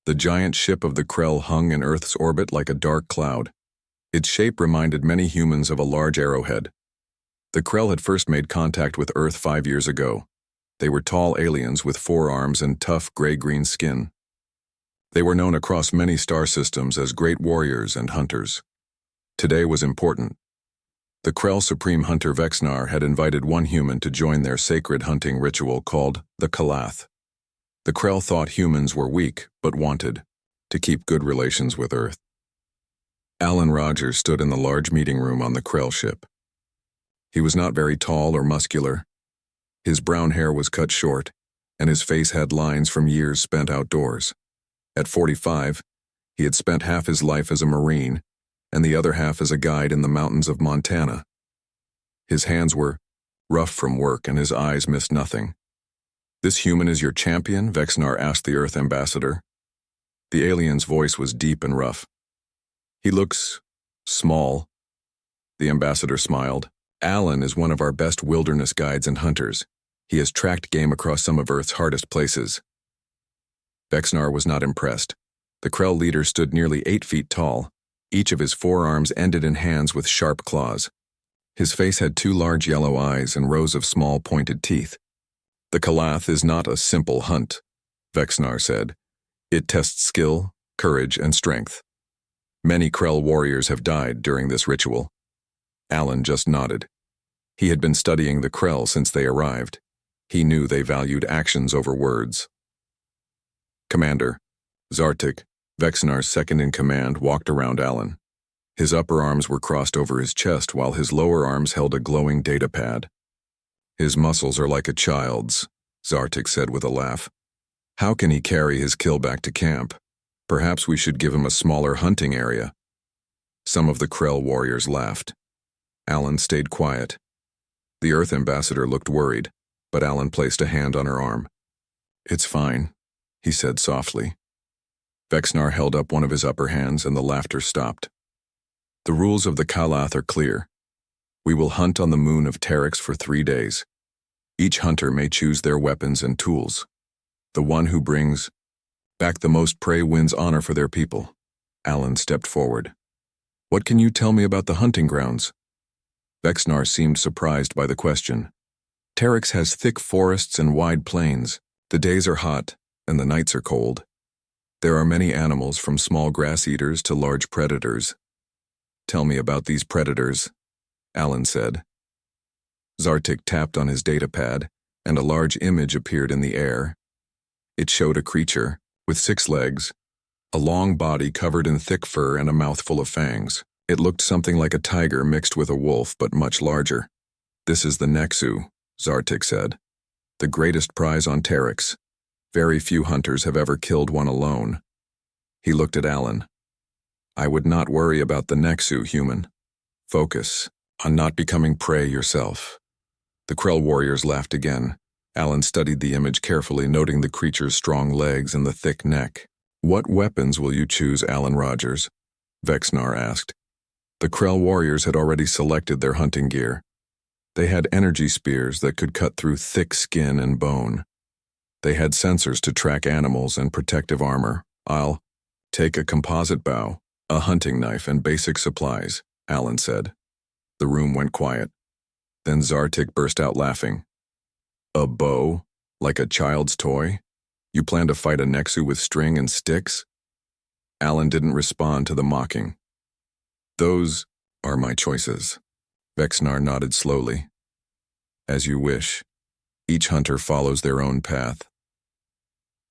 The giant ship of the Krell hung in Earth's orbit like a dark cloud. Its shape reminded many humans of a large arrowhead. The Krell had first made contact with Earth 5 years ago. They were tall aliens with 4 arms and tough gray-green skin. They were known across many star systems as great warriors and hunters. Today was important. The Krell Supreme Hunter Vexnar had invited one human to join their sacred hunting ritual called the Kalath. The Krell thought humans were weak, but wanted to keep good relations with Earth. Alan Rogers stood in the large meeting room on the Krell ship. He was not very tall or muscular. His brown hair was cut short, and his face had lines from years spent outdoors. At 45, he had spent half his life as a Marine, and the other half as a guide in the mountains of Montana. His hands were rough from work, and his eyes missed nothing. "This human is your champion?" Vexnar asked the Earth ambassador. The alien's voice was deep and rough. "He looks small." The ambassador smiled. "Alan is one of our best wilderness guides and hunters. He has tracked game across some of Earth's hardest places." Vexnar was not impressed. The Krell leader stood nearly 8 feet tall. Each of his 4 arms ended in hands with sharp claws. His face had 2 large yellow eyes and rows of small pointed teeth. "The Kalath is not a simple hunt," Vexnar said. "It tests skill, courage, and strength. Many Krell warriors have died during this ritual." Alan just nodded. He had been studying the Krell since they arrived. He knew they valued actions over words. Commander Zartik, Vexnar's second-in-command, walked around Alan. His upper arms were crossed over his chest while his lower arms held a glowing data pad. "His muscles are like a child's," Zartik said with a laugh. "How can he carry his kill back to camp? Perhaps we should give him a smaller hunting area." Some of the Krell warriors laughed. Alan stayed quiet. The Earth ambassador looked worried, but Alan placed a hand on her arm. "It's fine," he said softly. Vexnar held up one of his upper hands and the laughter stopped. "The rules of the Kalath are clear. We will hunt on the moon of Terex for 3 days. Each hunter may choose their weapons and tools. The one who brings back the most prey wins honor for their people." Alan stepped forward. "What can you tell me about the hunting grounds?" Vexnar seemed surprised by the question. "Terex has thick forests and wide plains. The days are hot, and the nights are cold. There are many animals, from small grass eaters to large predators." "Tell me about these predators," Alan said. Zartik tapped on his data pad, and a large image appeared in the air. It showed a creature with 6 legs, a long body covered in thick fur, and a mouthful of fangs. It looked something like a tiger mixed with a wolf, but much larger. "This is the Nexu," Zartik said. "The greatest prize on Terex. Very few hunters have ever killed one alone." He looked at Alan. "I would not worry about the Nexu, human. Focus on not becoming prey yourself." The Krell warriors laughed again. Alan studied the image carefully, noting the creature's strong legs and the thick neck. "What weapons will you choose, Alan Rogers?" Vexnar asked. The Krell warriors had already selected their hunting gear. They had energy spears that could cut through thick skin and bone. They had sensors to track animals and protective armor. "I'll take a composite bow, a hunting knife, and basic supplies," Alan said. The room went quiet. Then Zartik burst out laughing. "A bow? Like a child's toy? You plan to fight a Nexu with string and sticks?" Alan didn't respond to the mocking. "Those are my choices." Vexnar nodded slowly. "As you wish. Each hunter follows their own path."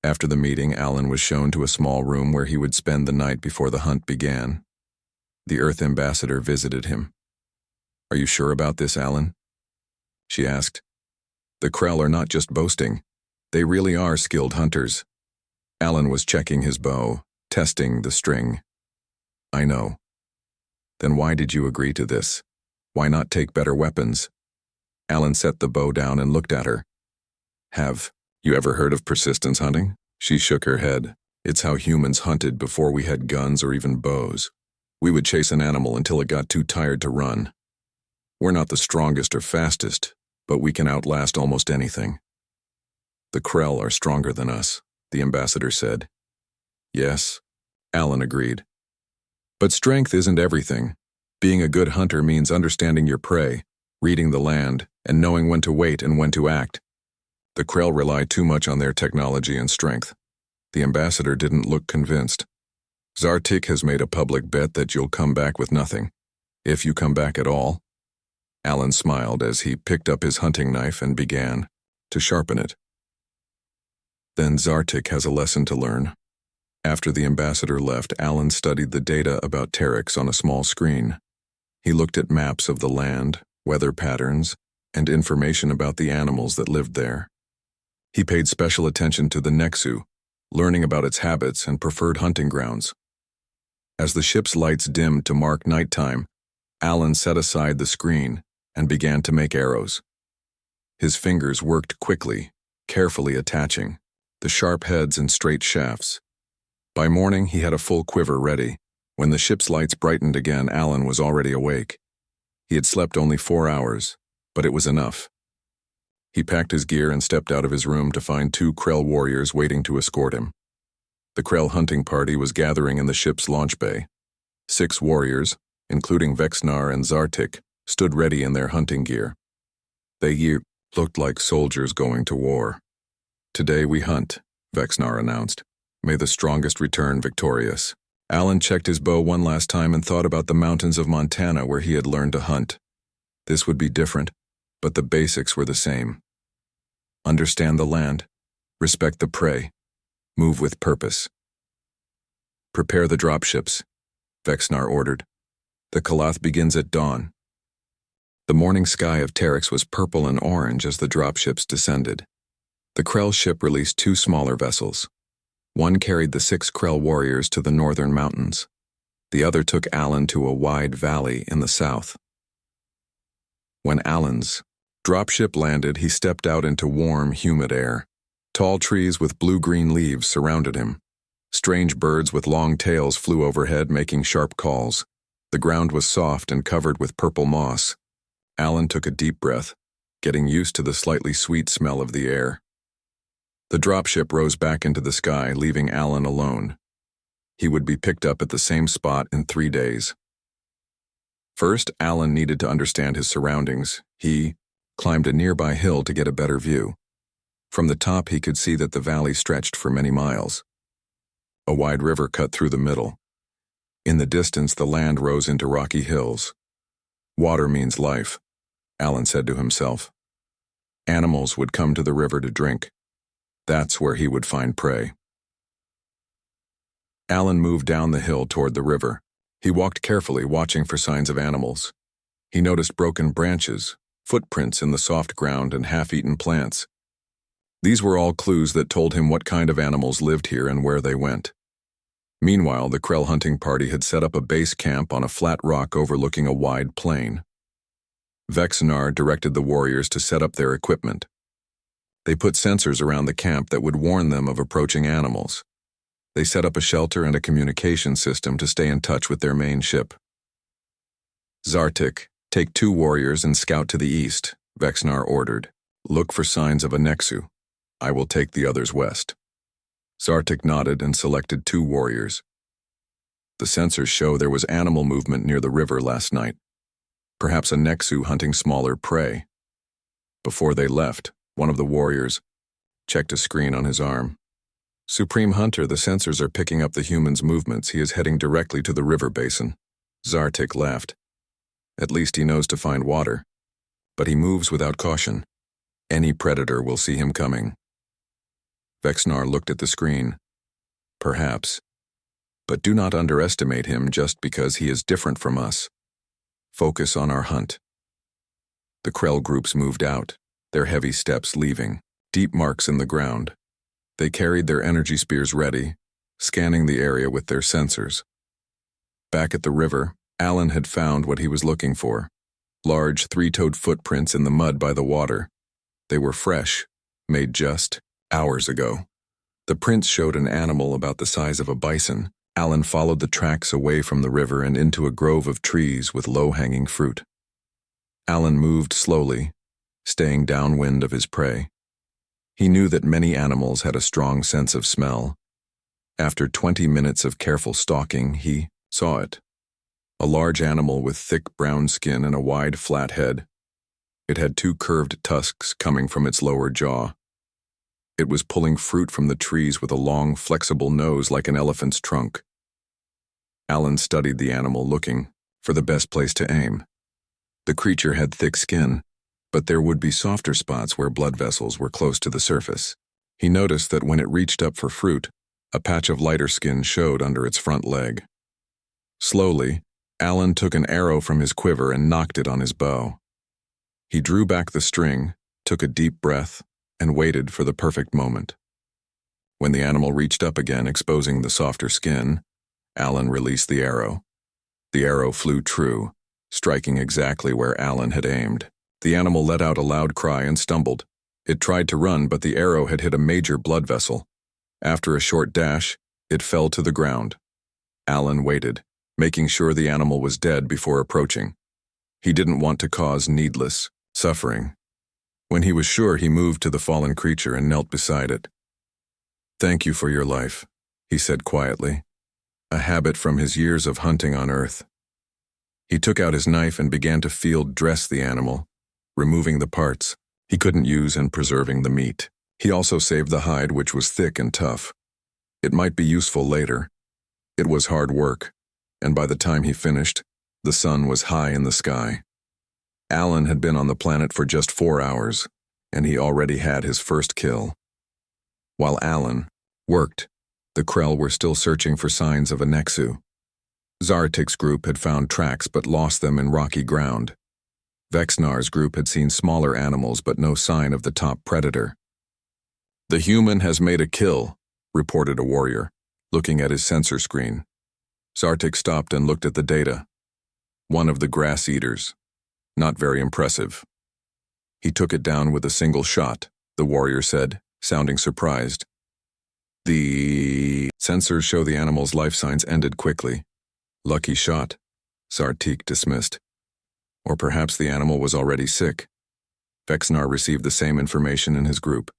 After the meeting, Alan was shown to a small room where he would spend the night before the hunt began. The Earth ambassador visited him. "Are you sure about this, Alan?" she asked. "The Krell are not just boasting. They really are skilled hunters." Alan was checking his bow, testing the string. "I know." "Then why did you agree to this? Why not take better weapons?" Alan set the bow down and looked at her. "Have you ever heard of persistence hunting?" She shook her head. "It's how humans hunted before we had guns or even bows. We would chase an animal until it got too tired to run. We're not the strongest or fastest, but we can outlast almost anything." "The Krell are stronger than us," the ambassador said. Yes, Alan agreed. But strength isn't everything. Being a good hunter means understanding your prey, reading the land, and knowing when to wait and when to act. The Krell rely too much on their technology and strength. The ambassador didn't look convinced. Zartik has made a public bet that you'll come back with nothing. If you come back at all. Alan smiled as he picked up his hunting knife and began to sharpen it. Then Zartik has a lesson to learn. After the ambassador left, Alan studied the data about Terex on a small screen. He looked at maps of the land, weather patterns, and information about the animals that lived there. He paid special attention to the Nexu, learning about its habits and preferred hunting grounds. As the ship's lights dimmed to mark nighttime, Alan set aside the screen and began to make arrows. His fingers worked quickly, carefully attaching the sharp heads and straight shafts. By morning, he had a full quiver ready. When the ship's lights brightened again, Alan was already awake. He had slept only 4 hours, but it was enough. He packed his gear and stepped out of his room to find 2 Krell warriors waiting to escort him. The Krell hunting party was gathering in the ship's launch bay. 6 warriors, including Vexnar and Zartik, stood ready in their hunting gear. They looked like soldiers going to war. "Today we hunt," Vexnar announced. "May the strongest return victorious." Alan checked his bow one last time and thought about the mountains of Montana where he had learned to hunt. This would be different, but the basics were the same. Understand the land, respect the prey, move with purpose. "Prepare the dropships," Vexnar ordered. "The Kalath begins at dawn." The morning sky of Terex was purple and orange as the dropships descended. The Krell ship released 2 smaller vessels. One carried the 6 Krell warriors to the northern mountains. The other took Alan to a wide valley in the south. When Alan's dropship landed, he stepped out into warm, humid air. Tall trees with blue-green leaves surrounded him. Strange birds with long tails flew overhead, making sharp calls. The ground was soft and covered with purple moss. Alan took a deep breath, getting used to the slightly sweet smell of the air. The dropship rose back into the sky, leaving Alan alone. He would be picked up at the same spot in 3 days. First, Alan needed to understand his surroundings. He climbed a nearby hill to get a better view. From the top, he could see that the valley stretched for many miles. A wide river cut through the middle. In the distance, the land rose into rocky hills. "Water means life," Alan said to himself. Animals would come to the river to drink. That's where he would find prey. Alan moved down the hill toward the river. He walked carefully, watching for signs of animals. He noticed broken branches, footprints in the soft ground, and half-eaten plants. These were all clues that told him what kind of animals lived here and where they went. Meanwhile, the Krell hunting party had set up a base camp on a flat rock overlooking a wide plain. Vexnar directed the warriors to set up their equipment. They put sensors around the camp that would warn them of approaching animals. They set up a shelter and a communication system to stay in touch with their main ship. "Zartik, take 2 warriors and scout to the east," Vexnar ordered. "Look for signs of a Nexu. I will take the others west." Zartik nodded and selected 2 warriors. The sensors show there was animal movement near the river last night. Perhaps a Nexu hunting smaller prey. Before they left, one of the warriors checked a screen on his arm. "Supreme Hunter, the sensors are picking up the human's movements. He is heading directly to the river basin." Zartik laughed. "At least he knows to find water. But he moves without caution. Any predator will see him coming." Vexnar looked at the screen. "Perhaps. But do not underestimate him just because he is different from us. Focus on our hunt." The Krell groups moved out, their heavy steps leaving deep marks in the ground. They carried their energy spears ready, scanning the area with their sensors. Back at the river, Alan had found what he was looking for: large 3-toed footprints in the mud by the water. They were fresh, made just hours ago. The prints showed an animal about the size of a bison. Alan followed the tracks away from the river and into a grove of trees with low-hanging fruit. Alan moved slowly, staying downwind of his prey. He knew that many animals had a strong sense of smell. After 20 minutes of careful stalking, he saw it. A large animal with thick brown skin and a wide, flat head. It had two curved tusks coming from its lower jaw. It was pulling fruit from the trees with a long, flexible nose like an elephant's trunk. Alan studied the animal, looking for the best place to aim. The creature had thick skin, but there would be softer spots where blood vessels were close to the surface. He noticed that when it reached up for fruit, a patch of lighter skin showed under its front leg. Slowly, Alan took an arrow from his quiver and nocked it on his bow. He drew back the string, took a deep breath, and waited for the perfect moment. When the animal reached up again, exposing the softer skin, Alan released the arrow. The arrow flew true, striking exactly where Alan had aimed. The animal let out a loud cry and stumbled. It tried to run, but the arrow had hit a major blood vessel. After a short dash, it fell to the ground. Alan waited, making sure the animal was dead before approaching. He didn't want to cause needless suffering. When he was sure, he moved to the fallen creature and knelt beside it. "Thank you for your life," he said quietly, a habit from his years of hunting on Earth. He took out his knife and began to field dress the animal, removing the parts he couldn't use and preserving the meat. He also saved the hide, which was thick and tough. It might be useful later. It was hard work, and by the time he finished, the sun was high in the sky. Alan had been on the planet for just 4 hours, and he already had his first kill. While Alan worked, the Krell were still searching for signs of a Nexu. Zartik's group had found tracks but lost them in rocky ground. Vexnar's group had seen smaller animals but no sign of the top predator. "The human has made a kill," reported a warrior, looking at his sensor screen. Zartik stopped and looked at the data. One of the grass eaters. Not very impressive. "He took it down with a single shot," the warrior said, sounding surprised. "The sensors show the animal's life signs ended quickly. Lucky shot," Zartik dismissed. "Or perhaps the animal was already sick." Vexnar received the same information in his group.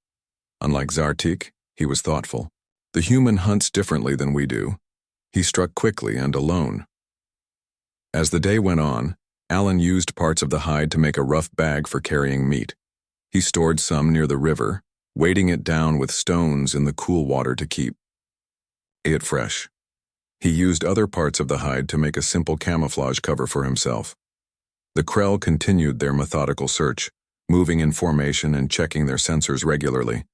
Unlike Zartik, he was thoughtful. "The human hunts differently than we do." He struck quickly and alone. As the day went on, Alan used parts of the hide to make a rough bag for carrying meat. He stored some near the river, weighting it down with stones in the cool water to keep it fresh. He used other parts of the hide to make a simple camouflage cover for himself. The Krell continued their methodical search, moving in formation and checking their sensors regularly.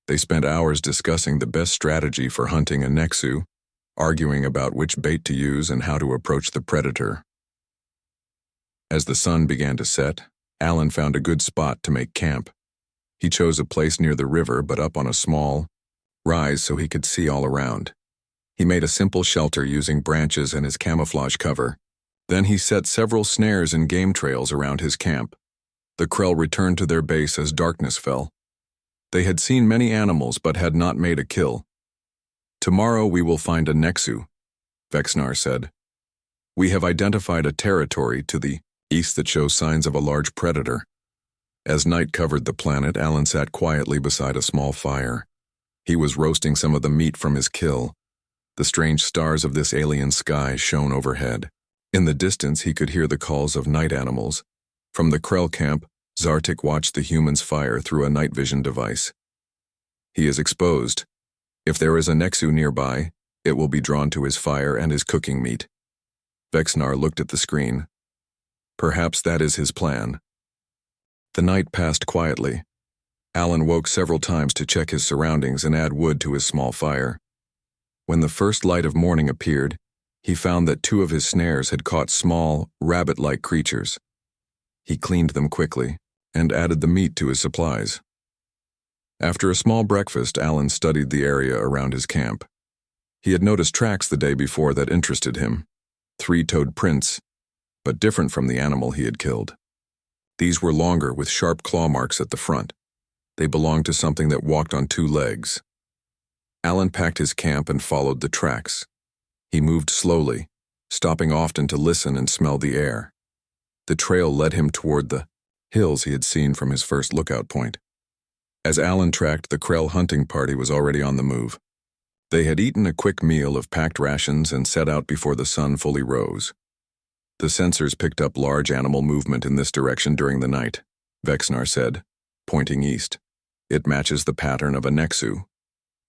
They spent hours discussing the best strategy for hunting a Nexu, arguing about which bait to use and how to approach the predator. As the sun began to set, Alan found a good spot to make camp. He chose a place near the river but up on a small rise so he could see all around. He made a simple shelter using branches and his camouflage cover. Then he set several snares and game trails around his camp. The Krell returned to their base as darkness fell. They had seen many animals but had not made a kill. "Tomorrow we will find a Nexu," Vexnar said. "We have identified a territory to the east that shows signs of a large predator." As night covered the planet, Alan sat quietly beside a small fire. He was roasting some of the meat from his kill. The strange stars of this alien sky shone overhead. In the distance, he could hear the calls of night animals. From the Krell camp, Zartik watched the humans fire through a night vision device. "He is exposed. If there is a Nexu nearby, it will be drawn to his fire and his cooking meat." Vexnar looked at the screen. Perhaps that is his plan. The night passed quietly. Alan woke several times to check his surroundings and add wood to his small fire. When the first light of morning appeared, he found that 2 of his snares had caught small, rabbit-like creatures. He cleaned them quickly and added the meat to his supplies. After a small breakfast, Alan studied the area around his camp. He had noticed tracks the day before that interested him. 3-toed prints, but different from the animal he had killed. These were longer with sharp claw marks at the front. They belonged to something that walked on 2 legs. Alan packed his camp and followed the tracks. He moved slowly, stopping often to listen and smell the air. The trail led him toward the hills he had seen from his first lookout point. As Alan tracked, the Krell hunting party was already on the move. They had eaten a quick meal of packed rations and set out before the sun fully rose. The sensors picked up large animal movement in this direction during the night, Vexnar said, pointing east. It matches the pattern of a Nexu.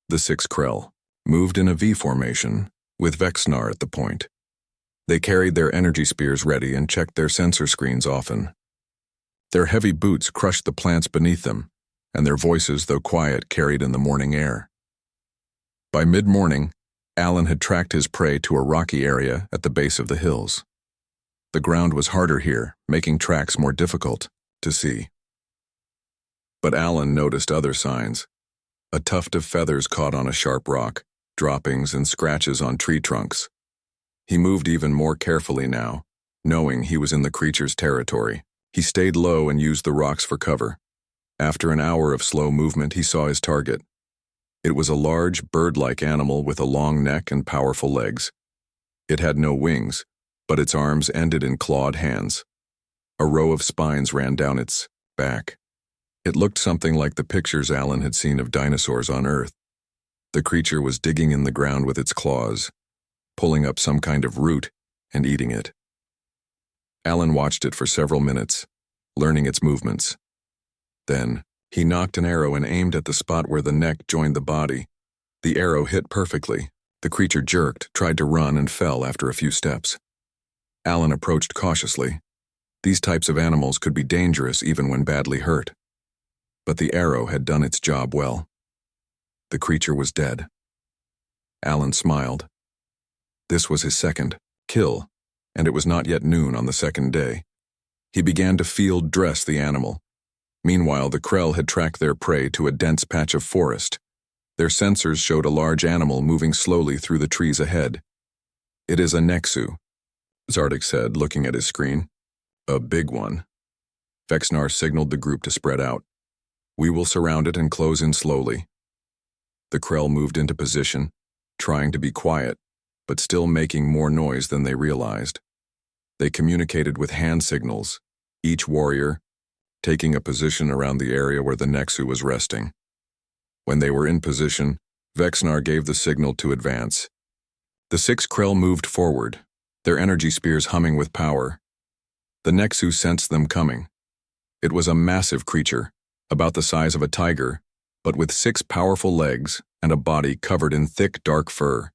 The 6 Krell moved in a V formation, with Vexnar at the point. They carried their energy spears ready and checked their sensor screens often. Their heavy boots crushed the plants beneath them, and their voices, though quiet, carried in the morning air. By mid-morning, Alan had tracked his prey to a rocky area at the base of the hills. The ground was harder here, making tracks more difficult to see. But Alan noticed other signs. A tuft of feathers caught on a sharp rock, droppings and scratches on tree trunks. He moved even more carefully now, knowing he was in the creature's territory. He stayed low and used the rocks for cover. After an hour of slow movement, he saw his target. It was a large, bird-like animal with a long neck and powerful legs. It had no wings, but its arms ended in clawed hands. A row of spines ran down its back. It looked something like the pictures Alan had seen of dinosaurs on Earth. The creature was digging in the ground with its claws, pulling up some kind of root and eating it. Alan watched it for several minutes, learning its movements. Then, he knocked an arrow and aimed at the spot where the neck joined the body. The arrow hit perfectly. The creature jerked, tried to run, and fell after a few steps. Alan approached cautiously. These types of animals could be dangerous even when badly hurt. But the arrow had done its job well. The creature was dead. Alan smiled. This was his second kill, and it was not yet noon on the second day. He began to field dress the animal. Meanwhile, the Krell had tracked their prey to a dense patch of forest. Their sensors showed a large animal moving slowly through the trees ahead. "It is a Nexu," Zardik said, looking at his screen. "A big one." Vexnar signaled the group to spread out. "We will surround it and close in slowly." The Krell moved into position, trying to be quiet, but still making more noise than they realized. They communicated with hand signals, each warrior taking a position around the area where the Nexu was resting. When they were in position, Vexnar gave the signal to advance. The 6 Krell moved forward, their energy spears humming with power. The Nexu sensed them coming. It was a massive creature, about the size of a tiger, but with 6 powerful legs and a body covered in thick, dark fur.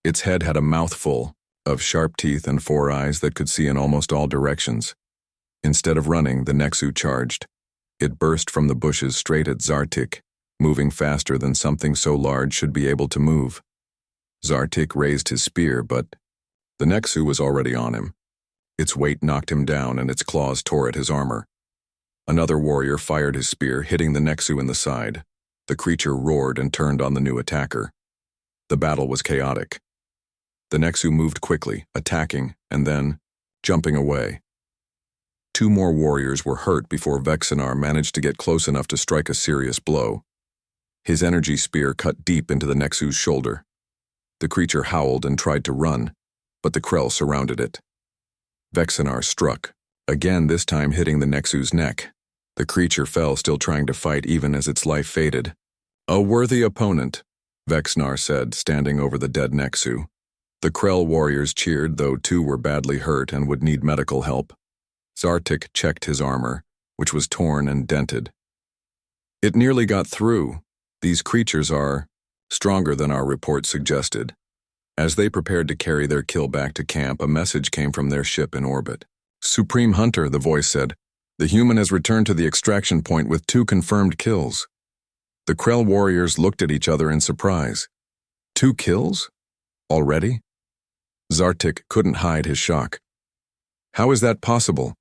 Its head had a mouthful of sharp teeth and 4 eyes that could see in almost all directions. Instead of running, the Nexu charged. It burst from the bushes straight at Zartik, moving faster than something so large should be able to move. Zartik raised his spear, but the Nexu was already on him. Its weight knocked him down and its claws tore at his armor. Another warrior fired his spear, hitting the Nexu in the side. The creature roared and turned on the new attacker. The battle was chaotic. The Nexu moved quickly, attacking, and then jumping away. 2 more warriors were hurt before Vexnar managed to get close enough to strike a serious blow. His energy spear cut deep into the Nexu's shoulder. The creature howled and tried to run, but the Krell surrounded it. Vexnar struck, again this time hitting the Nexu's neck. The creature fell, still trying to fight even as its life faded. "A worthy opponent," Vexnar said, standing over the dead Nexu. The Krell warriors cheered, though 2 were badly hurt and would need medical help. Zartik checked his armor, which was torn and dented. "It nearly got through. These creatures are stronger than our report suggested." As they prepared to carry their kill back to camp, a message came from their ship in orbit. "Supreme Hunter," the voice said. "The human has returned to the extraction point with 2 confirmed kills." The Krell warriors looked at each other in surprise. 2 kills? Already? Zartik couldn't hide his shock. "How is that possible?"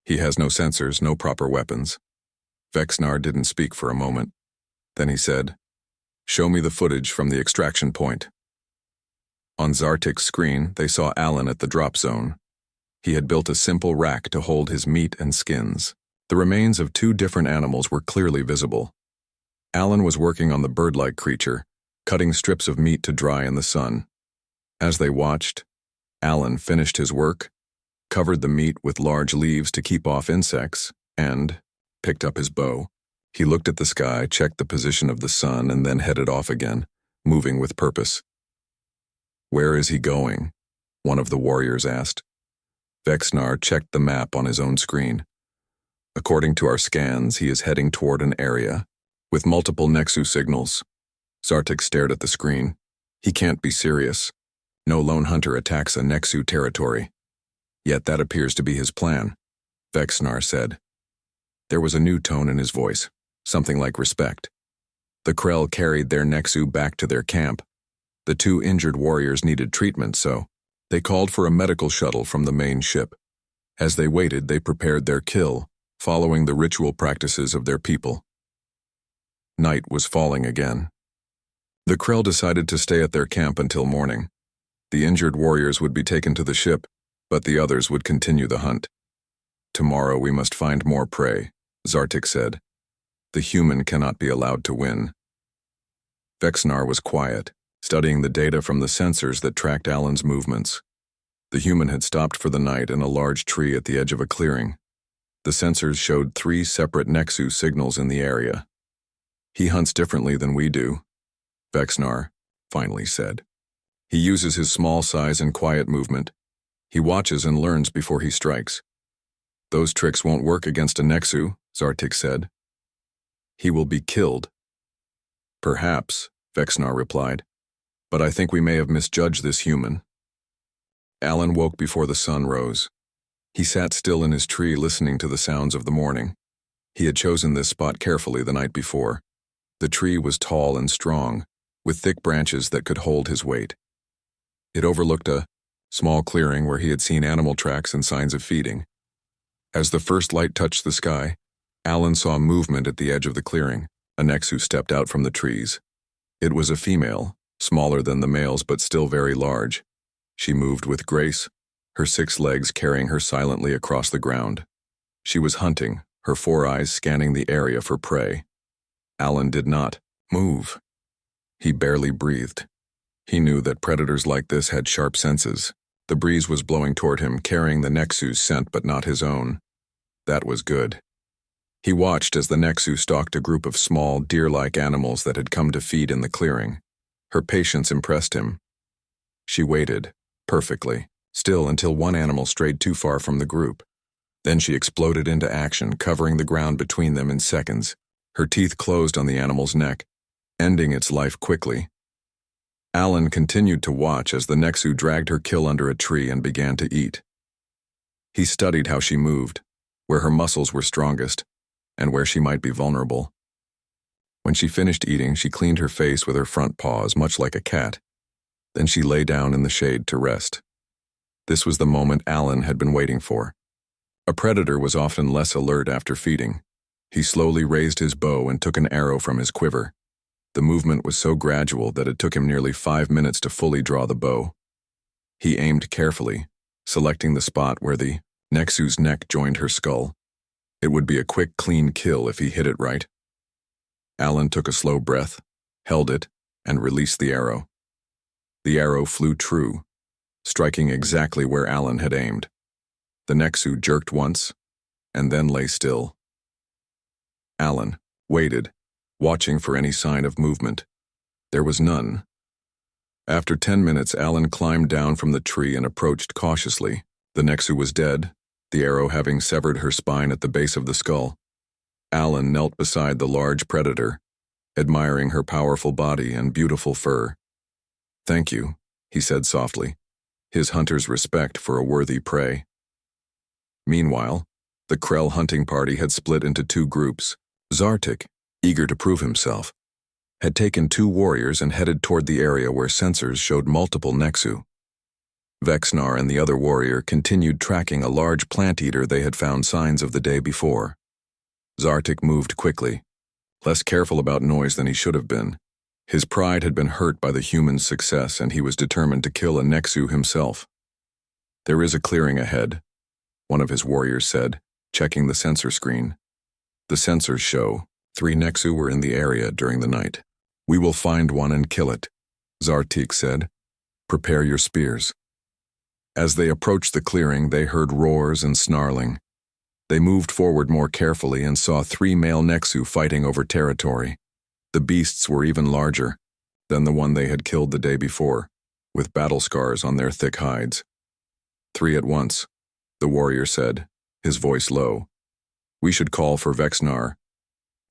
"He has no sensors, no proper weapons." Vexnar didn't speak for a moment. Then he said, "Show me the footage from the extraction point." On Zartik's screen, they saw Alan at the drop zone. He had built a simple rack to hold his meat and skins. The remains of 2 different animals were clearly visible. Alan was working on the bird-like creature, cutting strips of meat to dry in the sun. As they watched, Alan finished his work, covered the meat with large leaves to keep off insects, and picked up his bow. He looked at the sky, checked the position of the sun, and then headed off again, moving with purpose. "Where is he going?" one of the warriors asked. Vexnar checked the map on his own screen. "According to our scans, he is heading toward an area with multiple Nexu signals." Zartik stared at the screen. He can't be serious. No lone hunter attacks a Nexu territory. Yet that appears to be his plan, Vexnar said. There was a new tone in his voice, something like respect. The Krell carried their Nexu back to their camp. The two injured warriors needed treatment, so they called for a medical shuttle from the main ship. As they waited, they prepared their kill, following the ritual practices of their people. Night was falling again. The Krell decided to stay at their camp until morning. The injured warriors would be taken to the ship, but the others would continue the hunt. "Tomorrow we must find more prey," Zartik said. "The human cannot be allowed to win." Vexnar was quiet, studying the data from the sensors that tracked Alan's movements. The human had stopped for the night in a large tree at the edge of a clearing. The sensors showed 3 separate Nexu signals in the area. "He hunts differently than we do," Vexnar finally said. "He uses his small size and quiet movement. He watches and learns before he strikes." "Those tricks won't work against a Nexu," Zartik said. "He will be killed." "Perhaps," Vexnar replied, "but I think we may have misjudged this human." Alan woke before the sun rose. He sat still in his tree listening to the sounds of the morning. He had chosen this spot carefully the night before. The tree was tall and strong, with thick branches that could hold his weight. It overlooked a small clearing where he had seen animal tracks and signs of feeding. As the first light touched the sky, Alan saw movement at the edge of the clearing. A Nexu stepped out from the trees. It was a female, smaller than the males but still very large. She moved with grace, her 6 legs carrying her silently across the ground. She was hunting, her 4 eyes scanning the area for prey. Alan did not move. He barely breathed. He knew that predators like this had sharp senses. The breeze was blowing toward him, carrying the Nexu's scent but not his own. That was good. He watched as the Nexu stalked a group of small, deer-like animals that had come to feed in the clearing. Her patience impressed him. She waited, perfectly, still until one animal strayed too far from the group. Then she exploded into action, covering the ground between them in seconds. Her teeth closed on the animal's neck, ending its life quickly. Alan continued to watch as the Nexu dragged her kill under a tree and began to eat. He studied how she moved, where her muscles were strongest, and where she might be vulnerable. When she finished eating, she cleaned her face with her front paws, much like a cat. Then she lay down in the shade to rest. This was the moment Alan had been waiting for. A predator was often less alert after feeding. He slowly raised his bow and took an arrow from his quiver. The movement was so gradual that it took him nearly 5 minutes to fully draw the bow. He aimed carefully, selecting the spot where the Nexu's neck joined her skull. It would be a quick, clean kill if he hit it right. Alan took a slow breath, held it, and released the arrow. The arrow flew true, striking exactly where Alan had aimed. The Nexu jerked once, and then lay still. Alan waited, watching for any sign of movement. There was none. After 10 minutes, Alan climbed down from the tree and approached cautiously. The Nexu was dead, the arrow having severed her spine at the base of the skull. Alan knelt beside the large predator, admiring her powerful body and beautiful fur. "Thank you," he said softly, his hunter's respect for a worthy prey. Meanwhile, the Krell hunting party had split into 2 groups. Zartik, eager to prove himself, had taken 2 warriors and headed toward the area where sensors showed multiple Nexu. Vexnar and the other warrior continued tracking a large plant-eater they had found signs of the day before. Zartik moved quickly, less careful about noise than he should have been. His pride had been hurt by the human's success, and he was determined to kill a Nexu himself. "There is a clearing ahead," one of his warriors said, checking the sensor screen. "The sensors show 3 Nexu were in the area during the night. We will find one and kill it," Zartik said. "Prepare your spears." As they approached the clearing, they heard roars and snarling. They moved forward more carefully and saw 3 male Nexu fighting over territory. The beasts were even larger. than the one they had killed the day before, with battle scars on their thick hides. 3 at once, the warrior said, his voice low. We should call for Vexnar.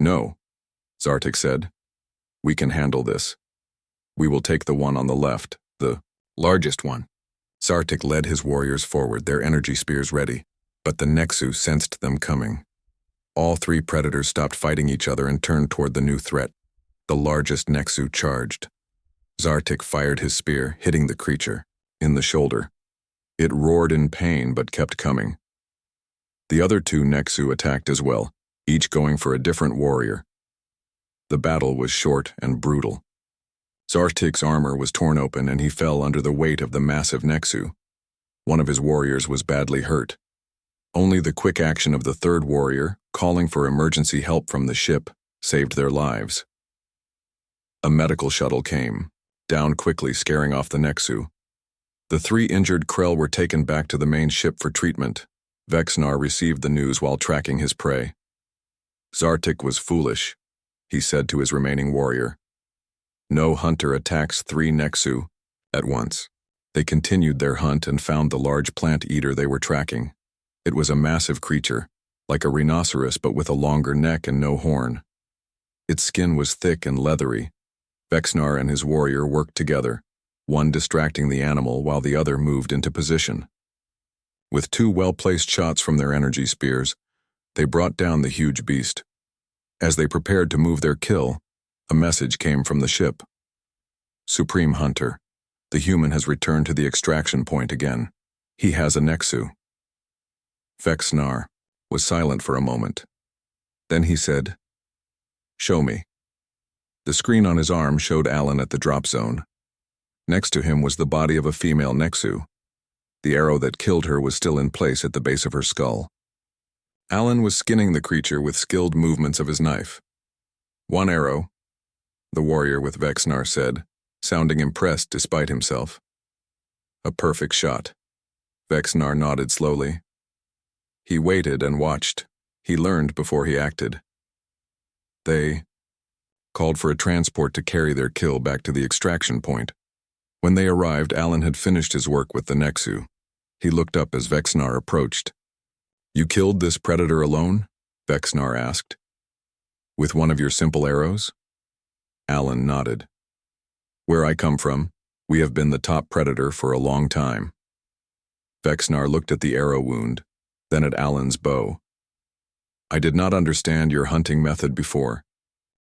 No, Zartik said. We can handle this. We will take the one on the left, the largest one. Zartik led his warriors forward, their energy spears ready, but the Nexu sensed them coming. All 3 predators stopped fighting each other and turned toward the new threat. The largest Nexu charged. Zartik fired his spear, hitting the creature in the shoulder. It roared in pain but kept coming. The other 2 Nexu attacked as well, each going for a different warrior. The battle was short and brutal. Zartik's armor was torn open and he fell under the weight of the massive Nexu. One of his warriors was badly hurt. Only the quick action of the 3rd warrior, calling for emergency help from the ship, saved their lives. A medical shuttle came, down quickly, scaring off the Nexu. The 3 injured Krell were taken back to the main ship for treatment. Vexnar received the news while tracking his prey. Zartik was foolish, he said to his remaining warrior. No hunter attacks 3 Nexu at once. They continued their hunt and found the large plant eater they were tracking. It was a massive creature, like a rhinoceros but with a longer neck and no horn. Its skin was thick and leathery. Vexnar and his warrior worked together, one distracting the animal while the other moved into position. With 2 well-placed shots from their energy spears, they brought down the huge beast. As they prepared to move their kill, a message came from the ship. Supreme Hunter, the human has returned to the extraction point again. He has a Nexu. Vexnar was silent for a moment. Then he said, Show me. The screen on his arm showed Alan at the drop zone. Next to him was the body of a female Nexu. The arrow that killed her was still in place at the base of her skull. Alan was skinning the creature with skilled movements of his knife. 1 arrow, the warrior with Vexnar said, sounding impressed despite himself. A perfect shot. Vexnar nodded slowly. He waited and watched. He learned before he acted. They called for a transport to carry their kill back to the extraction point. When they arrived, Alan had finished his work with the Nexu. He looked up as Vexnar approached. You killed this predator alone? Vexnar asked. With one of your simple arrows? Alan nodded. Where I come from, we have been the top predator for a long time. Vexnar looked at the arrow wound, then at Alan's bow. I did not understand your hunting method before,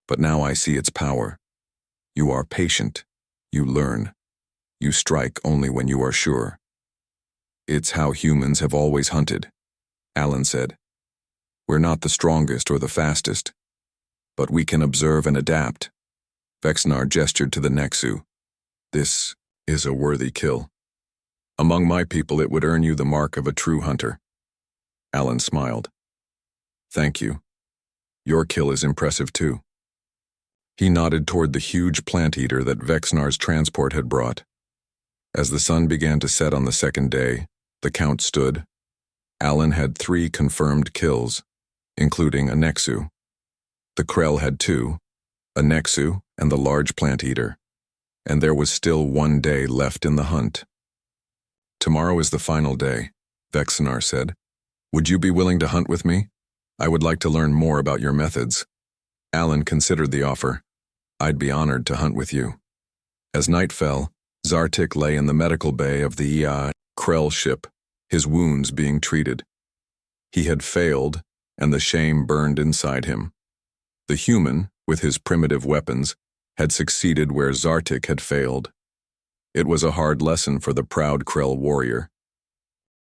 but now I see its power. You are patient. You learn. You strike only when you are sure. It's how humans have always hunted, Alan said. We're not the strongest or the fastest, but we can observe and adapt. Vexnar gestured to the Nexu. This is a worthy kill. Among my people, it would earn you the mark of a true hunter. Alan smiled. Thank you. Your kill is impressive too. He nodded toward the huge plant eater that Vexnar's transport had brought. As the sun began to set on the 2nd day, the count stood. Alan had 3 confirmed kills, including a Nexu. The Krell had 2, a Nexu and the large plant eater, and there was still 1 day left in the hunt. Tomorrow is the final day, Vexnar said. Would you be willing to hunt with me? I would like to learn more about your methods. Alan considered the offer. I'd be honored to hunt with you. As night fell, Zartik lay in the medical bay of the Krell ship, his wounds being treated. He had failed, and the shame burned inside him. The human, with his primitive weapons, had succeeded where Zartik had failed. It was a hard lesson for the proud Krell warrior.